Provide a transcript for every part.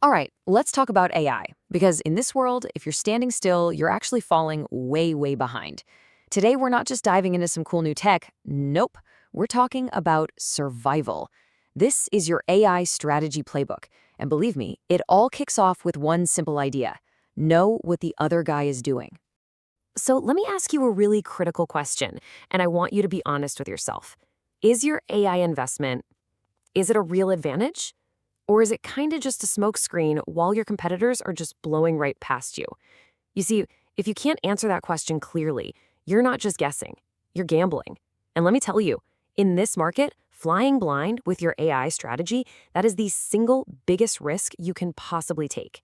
All right, let's talk about AI, because in this world, if you're standing still, you're actually falling way, way behind. Today, we're not just diving into some cool new tech. Nope, we're talking about survival. This is your AI strategy playbook. And believe me, it all kicks off with one simple idea: know what the other guy is doing. So let me ask you a really critical question, and I want you to be honest with yourself. Is your AI investment, is it a real advantage? Or is it kind of just a smokescreen while your competitors are just blowing right past you? You see, if you can't answer that question clearly, you're not just guessing, you're gambling. And let me tell you, in this market, flying blind with your AI strategy, that is the single biggest risk you can possibly take.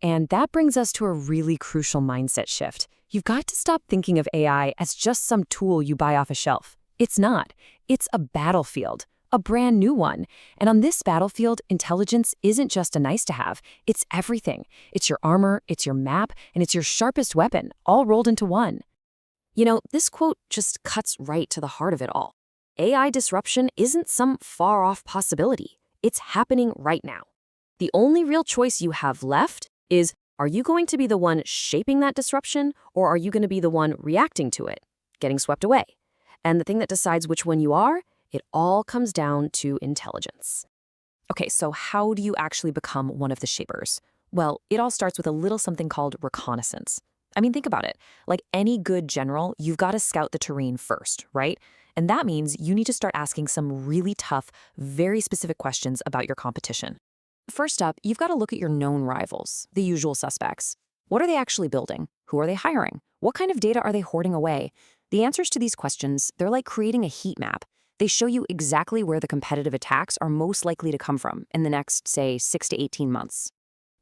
And that brings us to a really crucial mindset shift. You've got to stop thinking of AI as just some tool you buy off a shelf. It's not. It's a battlefield, a brand new one. And on this battlefield, intelligence isn't just a nice to have, it's everything. It's your armor, it's your map, and it's your sharpest weapon, all rolled into one. You know, this quote just cuts right to the heart of it all. AI disruption isn't some far-off possibility. It's happening right now. The only real choice you have left is, are you going to be the one shaping that disruption, or are you going to be the one reacting to it, getting swept away? And the thing that decides which one you are, it all comes down to intelligence. Okay, so how do you actually become one of the shapers? Well, it all starts with a little something called reconnaissance. I mean, think about it. Like any good general, you've got to scout the terrain first, right? And that means you need to start asking some really tough, very specific questions about your competition. First up, you've got to look at your known rivals, the usual suspects. What are they actually building? Who are they hiring? What kind of data are they hoarding away? The answers to these questions, they're like creating a heat map. They show you exactly where the competitive attacks are most likely to come from in the next, say, 6 to 18 months.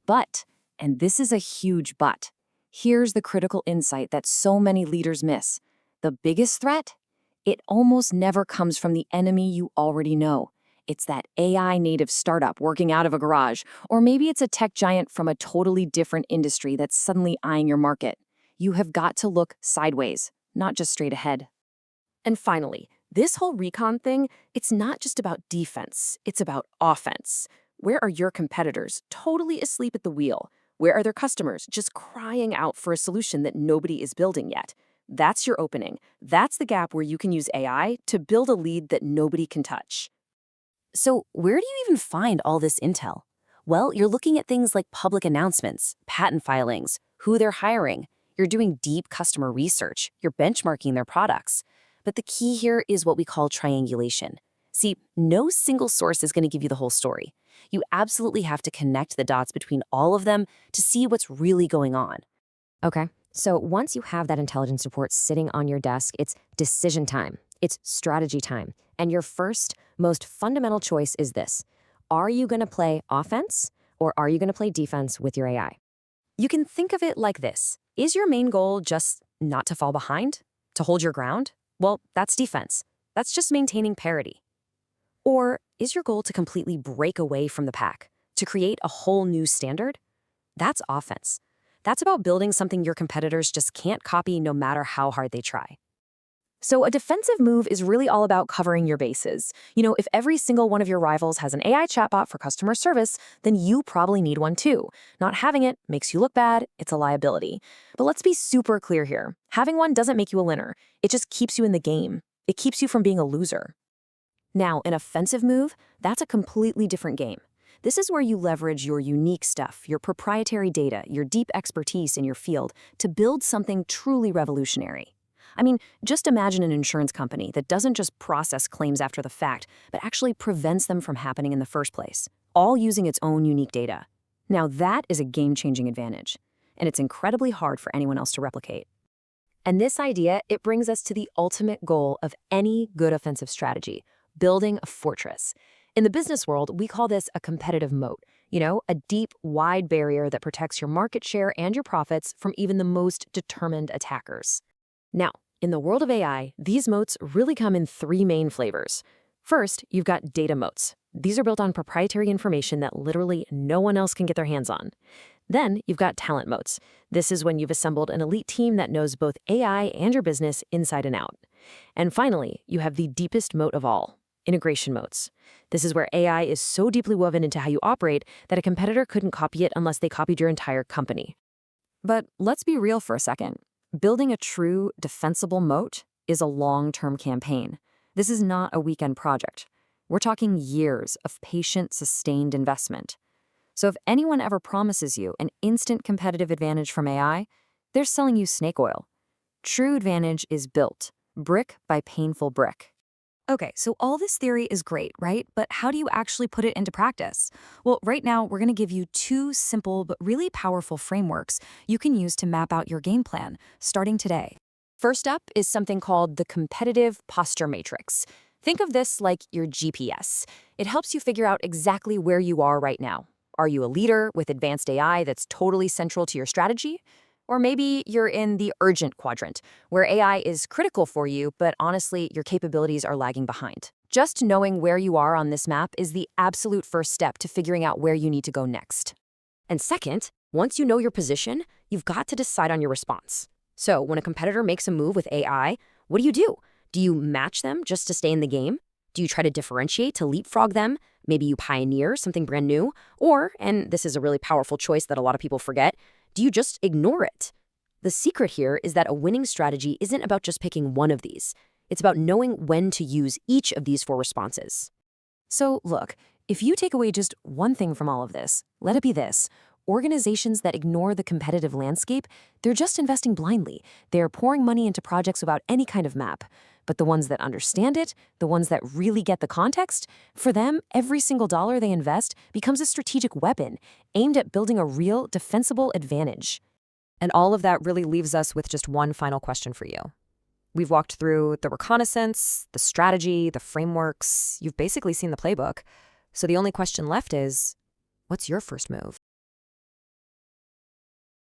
But, and this is a huge but, here's the critical insight that so many leaders miss. The biggest threat? It almost never comes from the enemy you already know. It's that AI native startup working out of a garage, or maybe it's a tech giant from a totally different industry that's suddenly eyeing your market. You have got to look sideways, not just straight ahead. And finally, this whole recon thing, it's not just about defense, it's about offense. Where are your competitors totally asleep at the wheel? Where are their customers just crying out for a solution that nobody is building yet? That's your opening. That's the gap where you can use AI to build a lead that nobody can touch. So where do you even find all this intel? Well, you're looking at things like public announcements, patent filings, who they're hiring. You're doing deep customer research. You're benchmarking their products. But the key here is what we call triangulation. See, no single source is going to give you the whole story. You absolutely have to connect the dots between all of them to see what's really going on. Okay, so once you have that intelligence report sitting on your desk, it's decision time. It's strategy time. And your first, most fundamental choice is this: are you going to play offense, or are you going to play defense with your AI? You can think of it like this. Is your main goal just not to fall behind? To hold your ground? Well, that's defense. That's just maintaining parity. Or is your goal to completely break away from the pack, to create a whole new standard? That's offense. That's about building something your competitors just can't copy no matter how hard they try. So a defensive move is really all about covering your bases. You know, if every single one of your rivals has an AI chatbot for customer service, then you probably need one too. Not having it makes you look bad, it's a liability. But let's be super clear here. Having one doesn't make you a winner. It just keeps you in the game. It keeps you from being a loser. Now, an offensive move, that's a completely different game. This is where you leverage your unique stuff, your proprietary data, your deep expertise in your field to build something truly revolutionary. I mean, just imagine an insurance company that doesn't just process claims after the fact, but actually prevents them from happening in the first place, all using its own unique data. Now that is a game-changing advantage, and it's incredibly hard for anyone else to replicate. And this idea, it brings us to the ultimate goal of any good offensive strategy: building a fortress. In the business world, we call this a competitive moat. You know, a deep, wide barrier that protects your market share and your profits from even the most determined attackers. Now, in the world of AI, these moats really come in 3 main flavors. First, you've got data moats. These are built on proprietary information that literally no one else can get their hands on. Then you've got talent moats. This is when you've assembled an elite team that knows both AI and your business inside and out. And finally, you have the deepest moat of all: integration moats. This is where AI is so deeply woven into how you operate that a competitor couldn't copy it unless they copied your entire company. But let's be real for a second. Building a true, defensible moat is a long-term campaign. This is not a weekend project. We're talking years of patient, sustained investment. So if anyone ever promises you an instant competitive advantage from AI, they're selling you snake oil. True advantage is built, brick by painful brick. Okay, so all this theory is great, right? But how do you actually put it into practice? Well, right now, we're going to give you two simple but really powerful frameworks you can use to map out your game plan, starting today. First up is something called the competitive posture matrix. Think of this like your GPS. It helps you figure out exactly where you are right now. Are you a leader with advanced AI that's totally central to your strategy? Or maybe you're in the urgent quadrant, where AI is critical for you, but honestly, your capabilities are lagging behind. Just knowing where you are on this map is the absolute first step to figuring out where you need to go next. And second, once you know your position, you've got to decide on your response. So when a competitor makes a move with AI, what do? Do you match them just to stay in the game? Do you try to differentiate to leapfrog them? Maybe you pioneer something brand new? Or, and this is a really powerful choice that a lot of people forget, do you just ignore it? The secret here is that a winning strategy isn't about just picking one of these. It's about knowing when to use each of these four responses. So look, if you take away just one thing from all of this, let it be this. Organizations that ignore the competitive landscape, they're just investing blindly. They're pouring money into projects without any kind of map. But the ones that understand it, the ones that really get the context, for them, every single dollar they invest becomes a strategic weapon aimed at building a real, defensible advantage. And all of that really leaves us with just one final question for you. We've walked through the reconnaissance, the strategy, the frameworks. You've basically seen the playbook. So the only question left is, what's your first move?